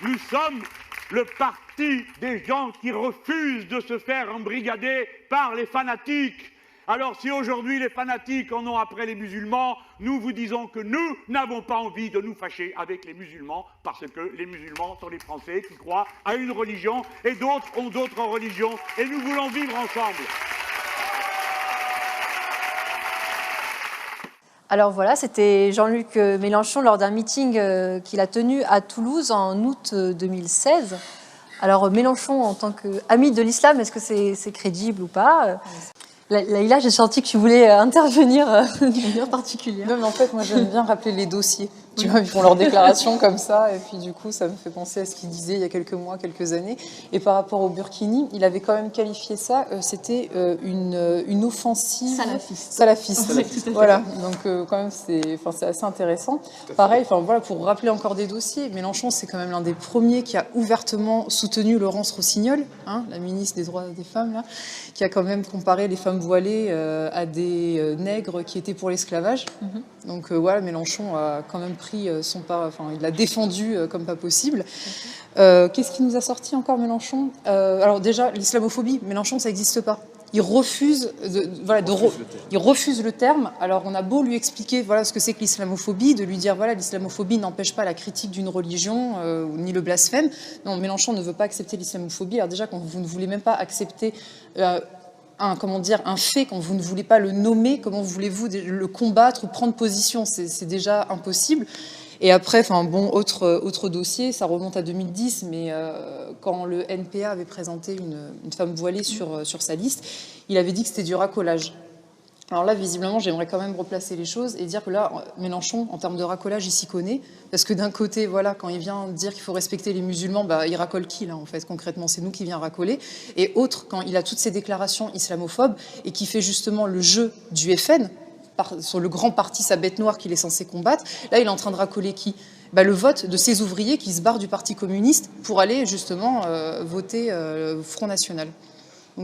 Nous sommes le parti des gens qui refusent de se faire embrigader par les fanatiques. Alors si aujourd'hui les fanatiques en ont après les musulmans, nous vous disons que nous n'avons pas envie de nous fâcher avec les musulmans parce que les musulmans sont les Français qui croient à une religion et d'autres ont d'autres religions et nous voulons vivre ensemble. Alors voilà, c'était Jean-Luc Mélenchon lors d'un meeting qu'il a tenu à Toulouse en août 2016. Alors Mélenchon, en tant qu'ami de l'islam, est-ce que c'est crédible ou pas? Laïla, j'ai senti que tu voulais intervenir d'une manière particulière. Non, mais en fait, moi, j'aime bien rappeler les dossiers. Tu vois, ils font leurs déclarations comme ça, et puis du coup, ça me fait penser à ce qu'il disait il y a quelques mois, quelques années. Et par rapport au Burkini, il avait quand même qualifié ça, c'était une offensive salafiste. Voilà, donc quand même, c'est assez intéressant. Pareil, voilà, pour rappeler encore des dossiers, Mélenchon, c'est quand même l'un des premiers qui a ouvertement soutenu Laurence Rossignol, hein, la ministre des droits des femmes, là, qui a quand même comparé les femmes voilées à des nègres qui étaient pour l'esclavage. Donc voilà, Mélenchon a quand même pris son pas, enfin il l'a défendu comme pas possible. Qu'est-ce qui nous a sorti encore Mélenchon? Alors déjà, l'islamophobie, Mélenchon, ça n'existe pas. Il refuse, il refuse le terme. Alors on a beau lui expliquer voilà ce que c'est que l'islamophobie, de lui dire voilà l'islamophobie n'empêche pas la critique d'une religion ni le blasphème. Non, Mélenchon ne veut pas accepter l'islamophobie. Alors déjà quand vous ne voulez même pas accepter un fait, quand vous ne voulez pas le nommer, comment voulez-vous le combattre ou prendre position? C'est déjà impossible. Et après, autre dossier, ça remonte à 2010, mais quand le NPA avait présenté une femme voilée sur sa liste, il avait dit que c'était du racolage. Alors là, visiblement, j'aimerais quand même replacer les choses et dire que là, Mélenchon, en termes de racolage, il s'y connaît. Parce que d'un côté, voilà, quand il vient dire qu'il faut respecter les musulmans, il racole qui, là, en fait, concrètement? C'est nous qui vient racoler. Et autre, quand il a toutes ces déclarations islamophobes et qui fait justement le jeu du FN, sur le grand parti, sa bête noire qu'il est censé combattre, là, il est en train de racoler qui? Le vote de ces ouvriers qui se barrent du Parti communiste pour aller, justement, voter Front National.